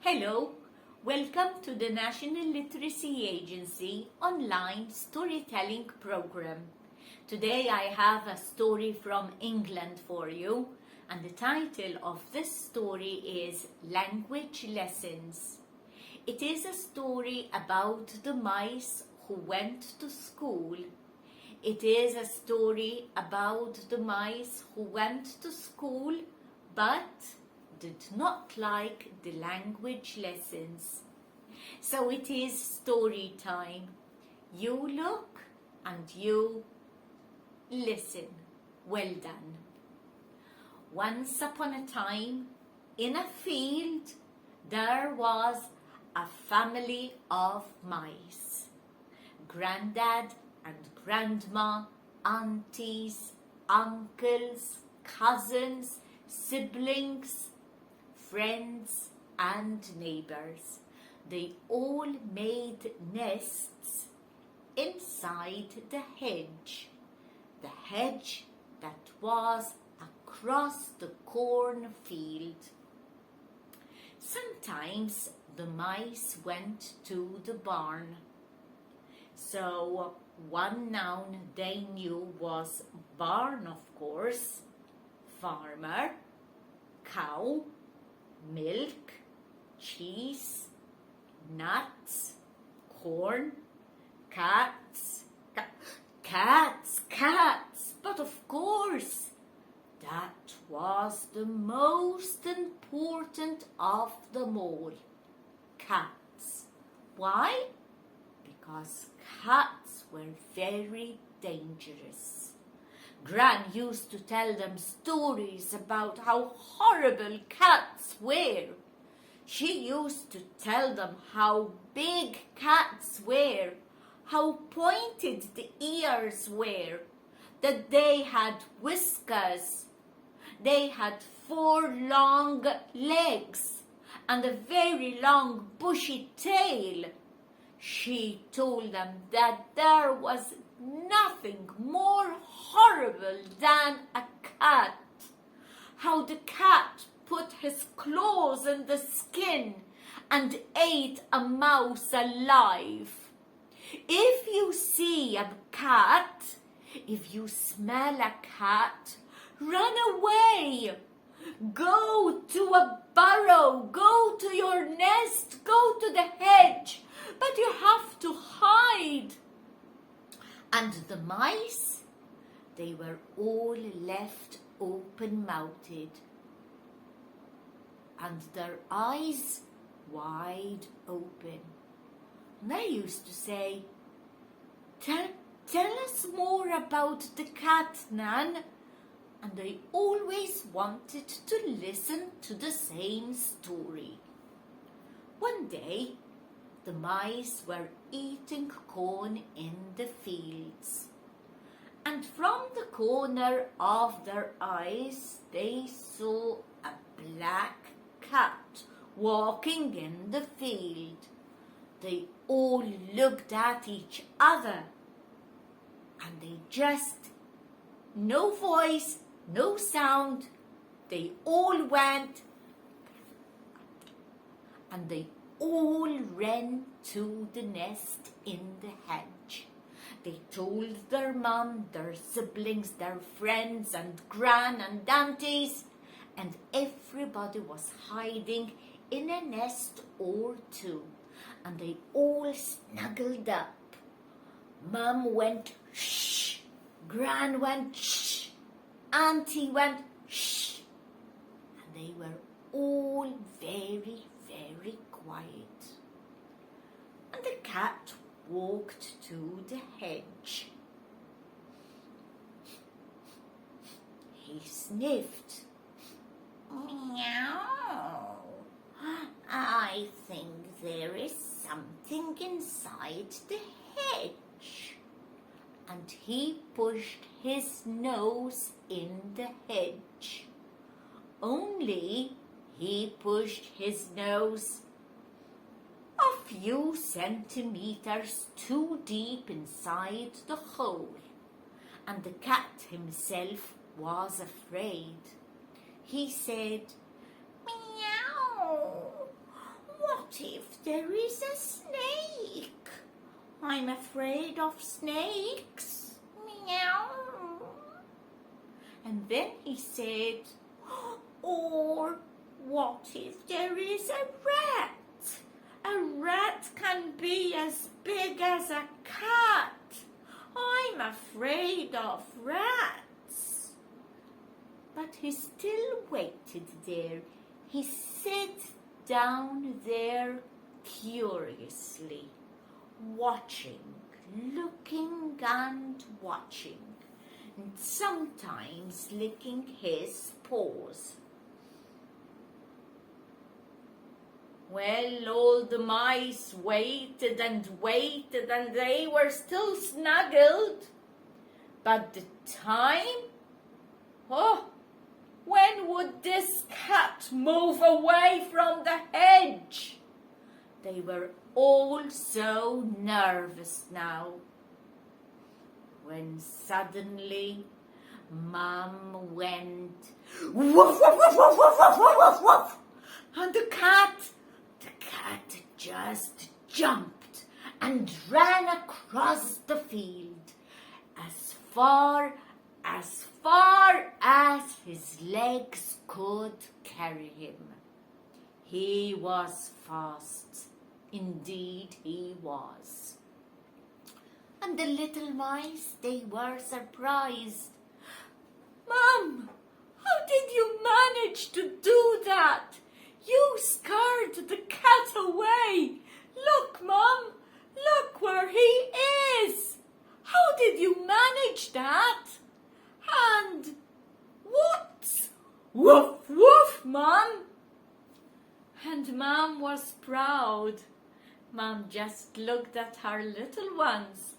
Hello, welcome to the National Literacy Agency online storytelling program. Today I have a story from England for you, and the title of this story is Language Lessons. It is a story about the mice who went to school. It is a story about the mice who went to school but did not like the language lessons. So it is story time. You look and you listen. Well done. Once upon a time, in a field, there was a family of mice. Granddad and grandma, aunties, uncles, cousins, siblings, friends and neighbors. They all made nests inside the hedge that was across the cornfield. Sometimes the mice went to the barn. So one noun they knew was barn, of course, farmer, cow, milk, cheese, nuts, corn, cats. But of course, that was the most important of them all. Cats. Why? Because cats were very dangerous. Gran used to tell them stories about how horrible cats were. She used to tell them how big cats were, how pointed the ears were, that they had whiskers, they had 4 long legs and a very long bushy tail. She told them that there was nothing more horrible than a cat. How the cat put his claws in the skin and ate a mouse alive. If you see a cat, if you smell a cat, run away. Go to a burrow, go to your nest, go to the hedge, but you have to hide. And the mice, they were all left open-mouthed and their eyes wide open. And they used to say, tell us more about the cat, Nan. And they always wanted to listen to the same story. One day, the mice were eating corn in the fields. And from the corner of their eyes, they saw a black cat walking in the field. They all looked at each other and they just, no voice, no sound, they all went and they all ran to the nest in the hedge. They told their mum, their siblings, their friends and gran and aunties, and everybody was hiding in a nest or two, and they all snuggled up. Mum went shh, Gran went shh, Auntie went shh, and they were all very, very quiet. And the cat walked to the hedge. He sniffed. Meow. I think there is something inside the hedge. And he pushed his nose in the hedge. Only he pushed his nose a few centimeters too deep inside the hole, and the cat himself was afraid. He said, "Meow, what if there is a snake? I'm afraid of snakes. Meow. And then he said, or what if there is a rat? A rat can be as big as a cat. I'm afraid of rats. But he still waited there. He sat down there curiously, watching, looking and watching, and sometimes licking his paws. Well, all the mice waited and waited, and they were still snuggled. But the time? When would this cat move away from the hedge? They were all so nervous now. When suddenly Mum went woof, woof, woof, woof, woof, woof, woof, woof, and the cat just jumped and ran across the field as far as his legs could carry him. He was fast, indeed he was. And the little mice, they were surprised. Mum, how did you manage to do that? You scared the cat away. Look, Mum, look where he is. How did you manage that? And what? Woof, woof, Mum. And Mum was proud. Mum just looked at her little ones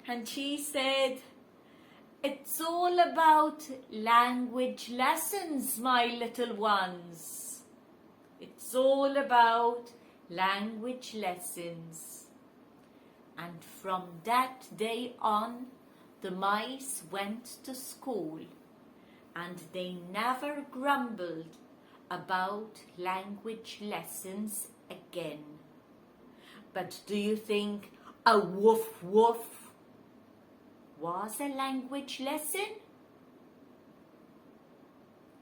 and she said, it's all about language lessons, my little ones. It's all about language lessons. And from that day on, the mice went to school and they never grumbled about language lessons again. But do you think a woof woof was a language lesson?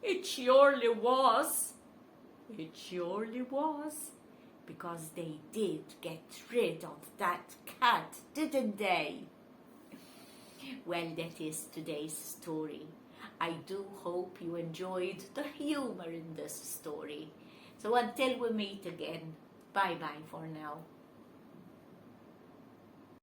It surely was. It surely was. Because they did get rid of that cat, didn't they? Well, that is today's story. I do hope you enjoyed the humor in this story. So until we meet again, bye-bye for now.